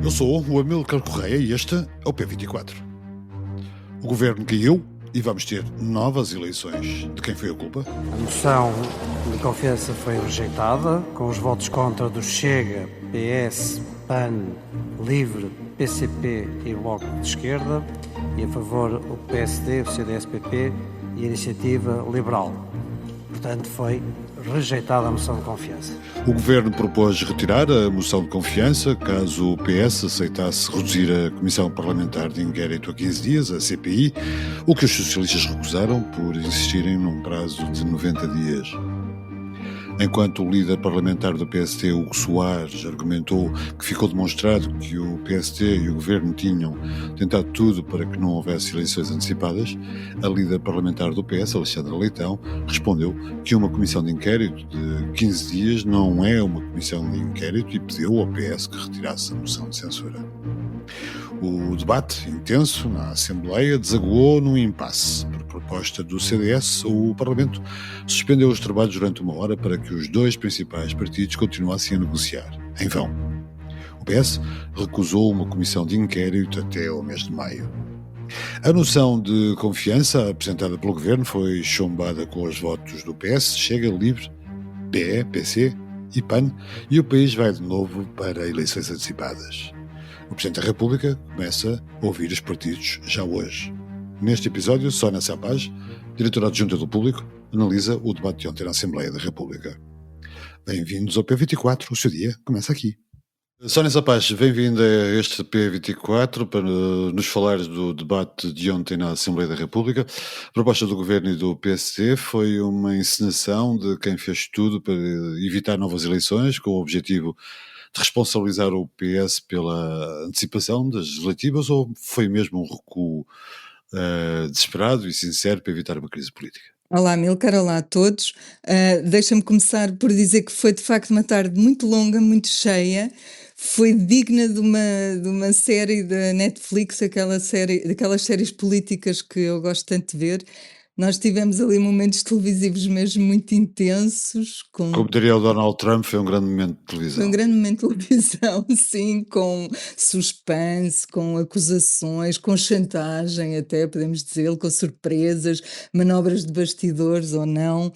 Eu sou o Amílcar Correia e este é o P24. O governo caiu e vamos ter novas eleições. De quem foi a culpa? A moção de confiança foi rejeitada, com os votos contra do Chega, PS, PAN, LIVRE, PCP e Bloco de Esquerda, e a favor o PSD, o CDS-PP e a Iniciativa Liberal. Portanto, foi rejeitada a moção de confiança. O governo propôs retirar a moção de confiança caso o PS aceitasse reduzir a Comissão Parlamentar de Inquérito a 15 dias, a CPI, o que os socialistas recusaram por insistirem num prazo de 90 dias. Enquanto o líder parlamentar do PSD, Hugo Soares, argumentou que ficou demonstrado que o PSD e o governo tinham tentado tudo para que não houvesse eleições antecipadas, a líder parlamentar do PS, Alexandra Leitão, respondeu que uma comissão de inquérito de 15 dias não é uma comissão de inquérito e pediu ao PS que retirasse a moção de censura. O debate intenso na Assembleia desaguou num impasse. Por proposta do CDS, o Parlamento suspendeu os trabalhos durante uma hora para que os dois principais partidos continuassem a negociar. Em vão. O PS recusou uma comissão de inquérito até ao mês de maio. A moção de confiança apresentada pelo Governo foi chombada com os votos do PS, Chega, LIVRE, PE, PC e PAN, e o país vai de novo para eleições antecipadas. O Presidente da República começa a ouvir os partidos já hoje. Neste episódio, Sónia Sapaz, diretora adjunta do Público, analisa o debate de ontem na Assembleia da República. Bem-vindos ao P24, o seu dia começa aqui. Sónia Sapaz, bem-vinda a este P24 para nos falares do debate de ontem na Assembleia da República. A proposta do Governo e do PSD foi uma encenação de quem fez tudo para evitar novas eleições, com o objetivo de responsabilizar o PS pela antecipação das legislativas, ou foi mesmo um recuo desesperado e sincero para evitar uma crise política? Olá, Amílcar, olá a todos. Deixa-me começar por dizer que foi de facto uma tarde muito longa, muito cheia. Foi digna de uma série da Netflix, daquelas séries políticas que eu gosto tanto de ver. Nós tivemos ali momentos televisivos mesmo muito intensos. Como diria o Donald Trump, foi um grande momento de televisão. Foi um grande momento de televisão, sim, com suspense, com acusações, com chantagem até, podemos dizer, com surpresas, manobras de bastidores ou não.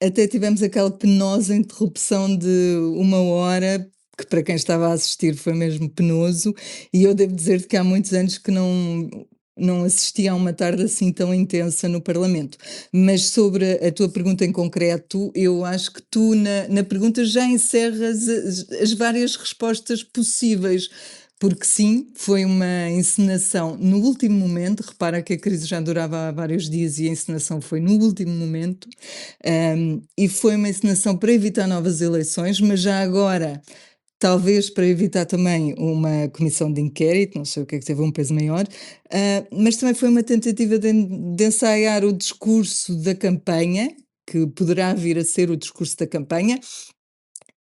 Até tivemos aquela penosa interrupção de uma hora, que para quem estava a assistir foi mesmo penoso, e eu devo dizer que há muitos anos que não assistia a uma tarde assim tão intensa no Parlamento. Mas sobre a tua pergunta em concreto, eu acho que tu na pergunta já encerras as várias respostas possíveis, porque sim, foi uma encenação no último momento. Repara que a crise já durava há vários dias e a encenação foi no último momento, e foi uma encenação para evitar novas eleições, mas já agora talvez para evitar também uma comissão de inquérito, não sei o que é que teve um peso maior, mas também foi uma tentativa de ensaiar o discurso da campanha, que poderá vir a ser o discurso da campanha,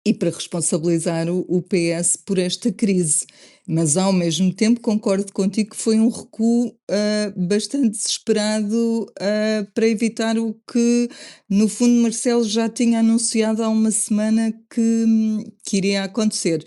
e para responsabilizar o PS por esta crise. Mas ao mesmo tempo concordo contigo que foi um recuo bastante desesperado para evitar o que, no fundo, Marcelo já tinha anunciado há uma semana que iria acontecer.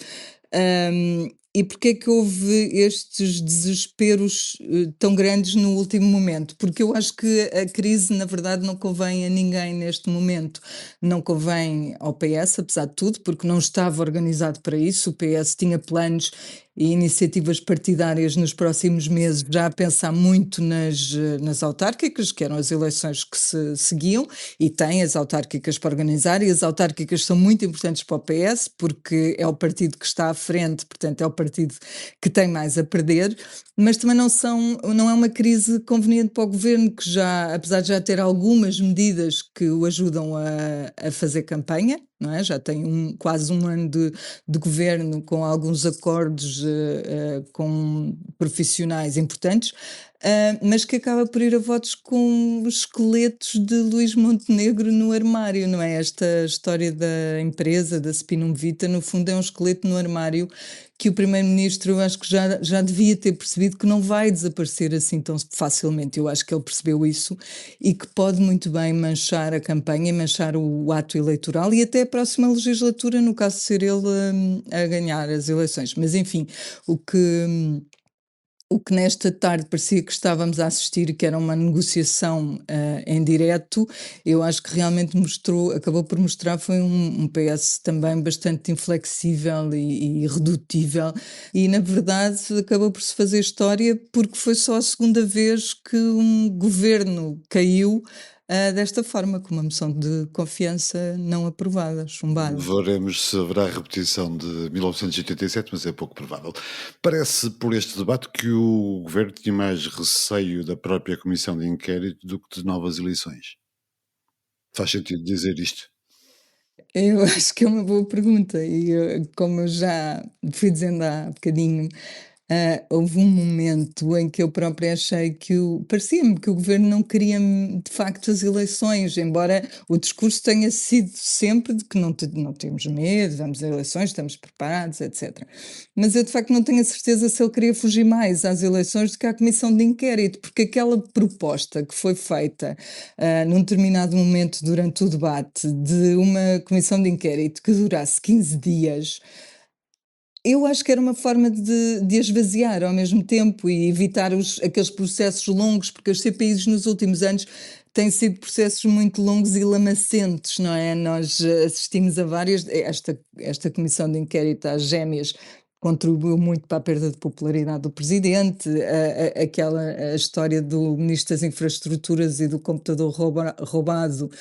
E porquê é que houve estes desesperos tão grandes no último momento? Porque eu acho que a crise, na verdade, não convém a ninguém neste momento. Não convém ao PS, apesar de tudo, porque não estava organizado para isso. O PS tinha planos e iniciativas partidárias nos próximos meses, já a pensar muito nas autárquicas, que eram as eleições que se seguiam, e tem as autárquicas para organizar, e as autárquicas são muito importantes para o PS, porque é o partido que está à frente, portanto é o partido que tem mais a perder, mas também não é uma crise conveniente para o governo, que já, apesar de já ter algumas medidas que o ajudam a fazer campanha, não é? Já tem quase um ano de governo com alguns acordos com profissionais importantes, mas que acaba por ir a votos com os esqueletos de Luís Montenegro no armário, não é? Esta história da empresa, da Spinum Vita, no fundo é um esqueleto no armário que o primeiro-ministro, eu acho que já devia ter percebido que não vai desaparecer assim tão facilmente. Eu acho que ele percebeu isso e que pode muito bem manchar a campanha, manchar o ato eleitoral e até a próxima legislatura, no caso de ser ele a ganhar as eleições. Mas enfim, o que o que nesta tarde parecia que estávamos a assistir, que era uma negociação em direto, eu acho que realmente acabou por mostrar, foi um PS também bastante inflexível e irredutível, e na verdade acabou por se fazer história porque foi só a segunda vez que um governo caiu desta forma, com uma moção de confiança não aprovada, chumbada. Veremos se haverá repetição de 1987, mas é pouco provável. Parece, por este debate, que o governo tinha mais receio da própria comissão de inquérito do que de novas eleições. Faz sentido dizer isto? Eu acho que é uma boa pergunta e como eu já fui dizendo há bocadinho, houve um momento em que eu própria achei que parecia-me que o governo não queria de facto as eleições, embora o discurso tenha sido sempre de que não temos medo, vamos às eleições, estamos preparados, etc. Mas eu de facto não tenho a certeza se ele queria fugir mais às eleições do que à comissão de inquérito, porque aquela proposta que foi feita num determinado momento durante o debate de uma comissão de inquérito que durasse 15 dias, eu acho que era uma forma de esvaziar ao mesmo tempo e evitar aqueles processos longos, porque as CPIs nos últimos anos têm sido processos muito longos e lamacentos, não é? Nós assistimos a várias. Esta comissão de inquérito às gêmeas contribuiu muito para a perda de popularidade do presidente, a história do ministro das Infraestruturas e do computador roubado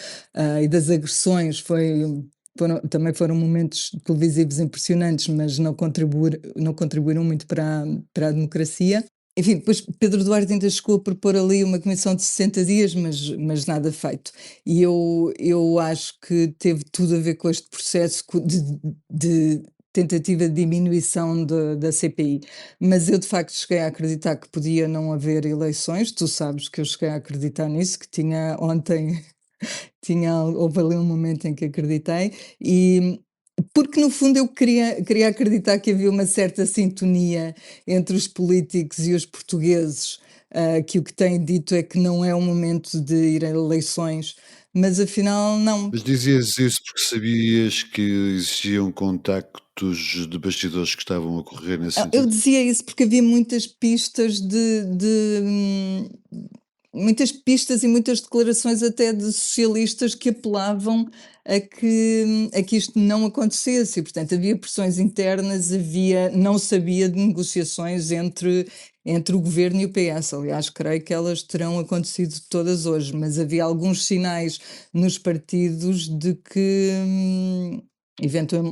e das agressões também foram momentos televisivos impressionantes, mas não contribuíram muito para a democracia. Enfim, depois Pedro Duarte ainda chegou a propor ali uma comissão de 60 dias, mas nada feito. E eu acho que teve tudo a ver com este processo de tentativa de diminuição da CPI. Mas eu de facto cheguei a acreditar que podia não haver eleições. Tu sabes que eu cheguei a acreditar nisso, que tinha ontem houve ali um momento em que acreditei, e porque no fundo eu queria acreditar que havia uma certa sintonia entre os políticos e os portugueses, que o que têm dito é que não é o momento de ir a eleições, mas afinal não. Mas dizias isso porque sabias que existiam contactos de bastidores que estavam a correr nesse Eu sentido? dizia isso porque havia muitas pistas muitas pistas e muitas declarações até de socialistas que apelavam a que isto não acontecesse e, portanto, havia pressões internas, não sabia de negociações entre o governo e o PS. Aliás, creio que elas terão acontecido todas hoje, mas havia alguns sinais nos partidos de que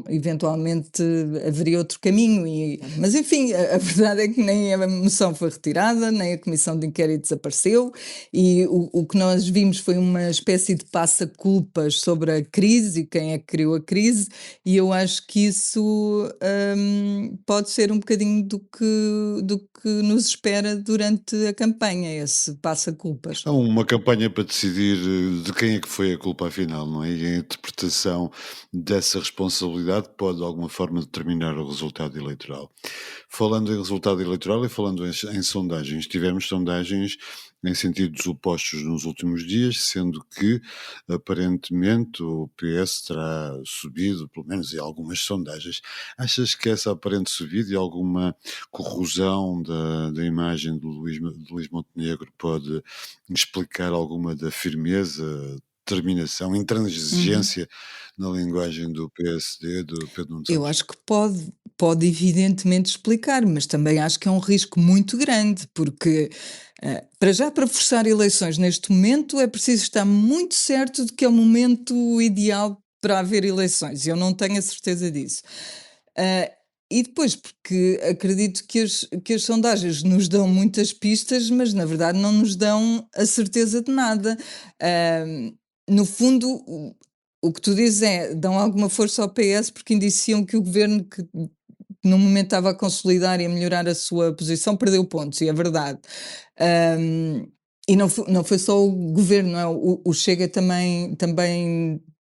eventualmente haveria outro caminho. Mas, enfim, a verdade é que nem a moção foi retirada, nem a comissão de inquérito desapareceu, e o que nós vimos foi uma espécie de passa-culpas sobre a crise e quem é que criou a crise, e eu acho que isso pode ser um bocadinho do que nos espera durante a campanha, esse passa-culpas. Há uma campanha para decidir de quem é que foi a culpa afinal, não é? E a interpretação dessa responsabilidade pode de alguma forma determinar o resultado eleitoral. Falando em resultado eleitoral e falando em sondagens, tivemos sondagens em sentidos opostos nos últimos dias, sendo que aparentemente o PS terá subido, pelo menos em algumas sondagens. Achas que essa aparente subida e alguma corrosão da imagem de Luís Montenegro pode explicar alguma da firmeza, determinação, Uhum. intransigência na linguagem do PSD, do Pedro Nuno Eu Santos? acho que pode evidentemente explicar, mas também acho que é um risco muito grande, porque para forçar eleições neste momento é preciso estar muito certo de que é o momento ideal para haver eleições. Eu não tenho a certeza disso. Ah, e depois, porque acredito que as sondagens nos dão muitas pistas, mas na verdade não nos dão a certeza de nada. Ah, no fundo, o que tu dizes dão alguma força ao PS porque indiciam que o governo que num momento estava a consolidar e a melhorar a sua posição, perdeu pontos, e é verdade. E não foi só o governo, não é? O Chega também,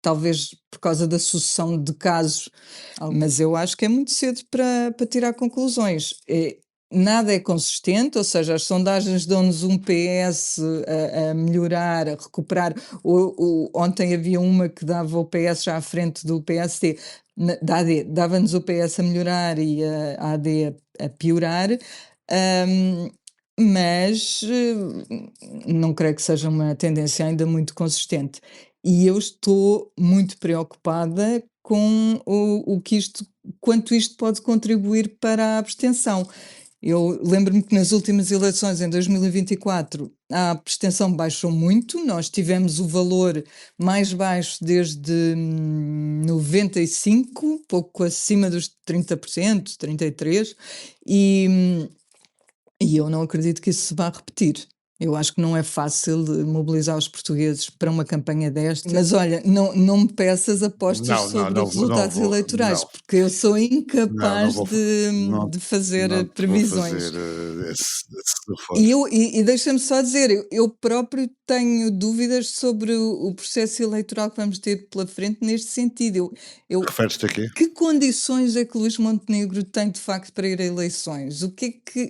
talvez por causa da sucessão de casos, mas eu acho que é muito cedo para tirar conclusões. Nada é consistente, ou seja, as sondagens dão-nos um PS a melhorar, a recuperar. Ontem havia uma que dava o PS já à frente do PSD, da AD, dava-nos o PS a melhorar e a AD a piorar. Mas não creio que seja uma tendência ainda muito consistente. E eu estou muito preocupada com quanto isto pode contribuir para a abstenção. Eu lembro-me que nas últimas eleições, em 2024, a abstenção baixou muito. Nós tivemos o valor mais baixo desde 95, pouco acima dos 30%, 33%, e eu não acredito que isso se vá repetir. Eu acho que não é fácil mobilizar os portugueses para uma campanha desta. Mas olha, não me peças apostas Não, sobre os resultados não vou, eleitorais, não, porque eu sou não incapaz vou, não, de fazer não te vou fazer previsões. esse E, reforço. deixa-me só dizer, eu próprio tenho dúvidas sobre o processo eleitoral que vamos ter pela frente neste sentido. Referes-te aqui? Que condições é que Luís Montenegro tem de facto para ir a eleições? O que é que.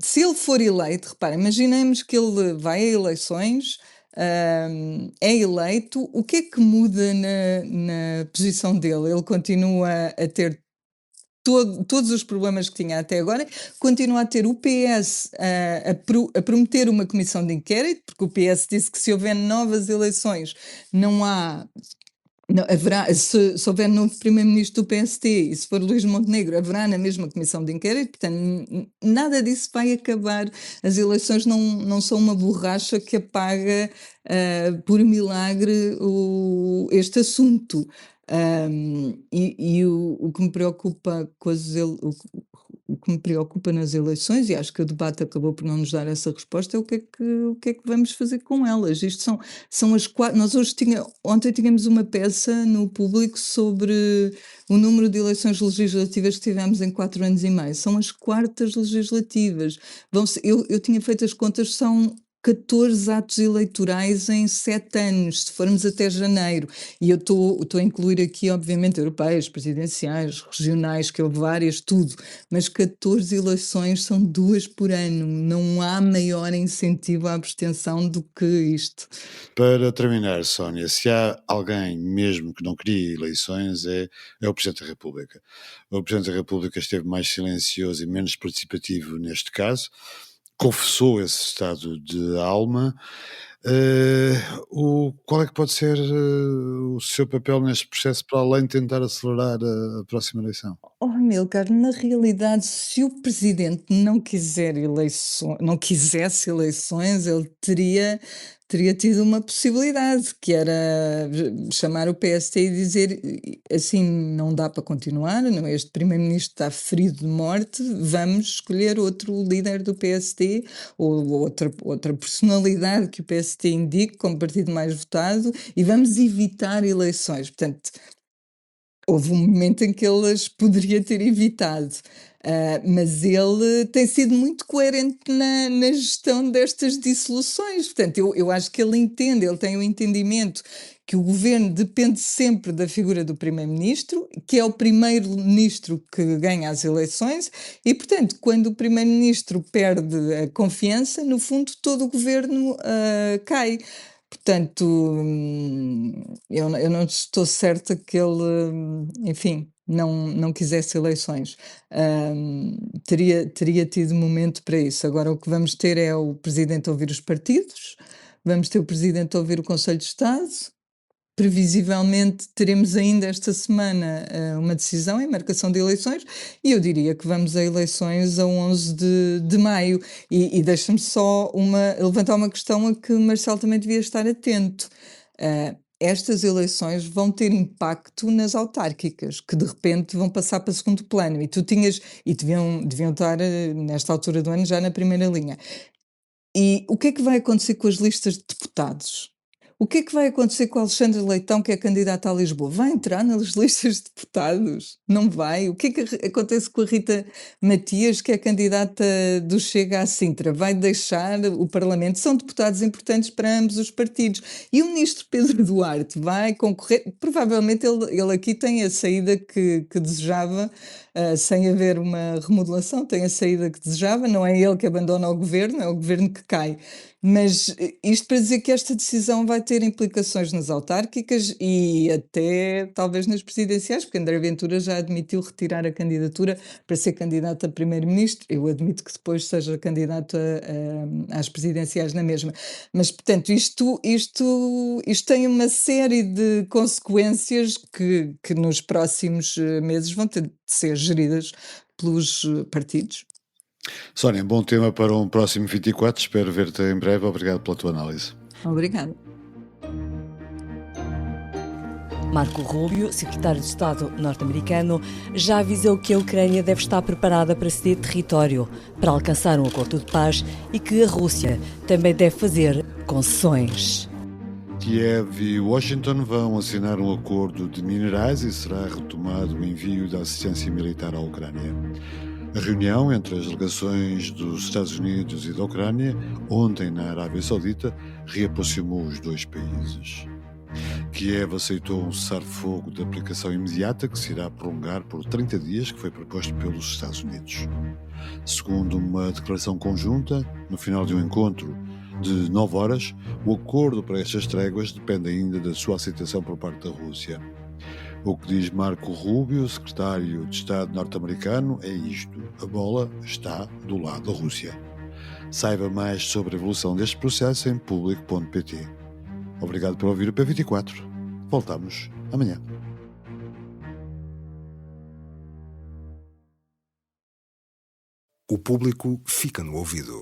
Se ele for eleito, repara, imaginemos que ele vai a eleições, é eleito, o que é que muda na posição dele? Ele continua a ter todos os problemas que tinha até agora, continua a ter o PS a prometer uma comissão de inquérito, porque o PS disse que se houver novas eleições não há. Não, haverá, se houver novo primeiro-ministro do PST e se for Luís Montenegro, haverá na mesma comissão de inquérito, portanto, nada disso vai acabar. As eleições não são uma borracha que apaga por milagre este assunto. O que me preocupa o que me preocupa nas eleições, e acho que o debate acabou por não nos dar essa resposta, é o que é que vamos fazer com elas. Isto são as quatro. Nós ontem tínhamos uma peça no Público sobre o número de eleições legislativas que tivemos em 4 anos e meio. São as quartas legislativas. Eu tinha feito as contas, são 14 atos eleitorais em 7 anos, se formos até janeiro. E eu estou a incluir aqui, obviamente, europeias, presidenciais, regionais, que houve várias, tudo. Mas 14 eleições são 2 por ano. Não há maior incentivo à abstenção do que isto. Para terminar, Sónia, se há alguém mesmo que não queria eleições, é o Presidente da República. O Presidente da República esteve mais silencioso e menos participativo neste caso, confessou esse estado de alma. Qual é que pode ser o seu papel neste processo, para além de tentar acelerar a próxima eleição? Oh, Amilcar, na realidade, se o presidente não quisesse eleições, ele teria tido uma possibilidade, que era chamar o PST e dizer assim: não dá para continuar, não, este primeiro-ministro está ferido de morte, vamos escolher outro líder do PST ou outra personalidade que o PST indique como partido mais votado e vamos evitar eleições. Portanto, houve um momento em que ele as poderia ter evitado, mas ele tem sido muito coerente na gestão destas dissoluções. Portanto, eu acho que ele entende, ele tem o entendimento que o governo depende sempre da figura do primeiro-ministro, que é o primeiro-ministro que ganha as eleições, e, portanto, quando o primeiro-ministro perde a confiança, no fundo, todo o governo cai. Portanto, eu não estou certa que ele, enfim, não quisesse eleições. Teria tido momento para isso. Agora, o que vamos ter é o Presidente a ouvir os partidos, vamos ter o Presidente a ouvir o Conselho de Estado. Previsivelmente teremos ainda esta semana uma decisão em marcação de eleições, e eu diria que vamos a eleições a 11 de maio. E deixa-me só levantar uma questão a que o Marcelo também devia estar atento. Estas eleições vão ter impacto nas autárquicas, que de repente vão passar para segundo plano, e deviam estar nesta altura do ano já na primeira linha. E o que é que vai acontecer com as listas de deputados? O que é que vai acontecer com o Alexandre Leitão, que é candidato a Lisboa? Vai entrar nas listas de deputados? Não vai? O que é que acontece com a Rita Matias, que é candidata do Chega à Sintra? Vai deixar o Parlamento? São deputados importantes para ambos os partidos. E o ministro Pedro Duarte vai concorrer? Provavelmente ele aqui tem a saída que desejava, sem haver uma remodelação, tem a saída que desejava. Não é ele que abandona o governo, é o governo que cai. Mas isto para dizer que esta decisão vai ter implicações nas autárquicas e até talvez nas presidenciais, porque André Ventura já admitiu retirar a candidatura para ser candidato a primeiro-ministro. Eu admito que depois seja candidato às presidenciais na mesma. Mas, portanto, isto tem uma série de consequências que nos próximos meses vão ter de ser geridas pelos partidos. Sónia, bom tema para um próximo 24. Espero ver-te em breve. Obrigado pela tua análise. Obrigada. Marco Rubio, secretário de Estado norte-americano, já avisou que a Ucrânia deve estar preparada para ceder território para alcançar um acordo de paz e que a Rússia também deve fazer concessões. Kiev e Washington vão assinar um acordo de minerais e será retomado o envio da assistência militar à Ucrânia. A reunião entre as delegações dos Estados Unidos e da Ucrânia, ontem na Arábia Saudita, reaproximou os dois países. Kiev aceitou um cessar-fogo de aplicação imediata que se irá prolongar por 30 dias, que foi proposto pelos Estados Unidos. Segundo uma declaração conjunta, no final de um encontro de 9 horas, o acordo para estas tréguas depende ainda da sua aceitação por parte da Rússia. O que diz Marco Rubio, secretário de Estado norte-americano, é isto: a bola está do lado da Rússia. Saiba mais sobre a evolução deste processo em público.pt. Obrigado por ouvir o P24. Voltamos amanhã. O público fica no ouvido.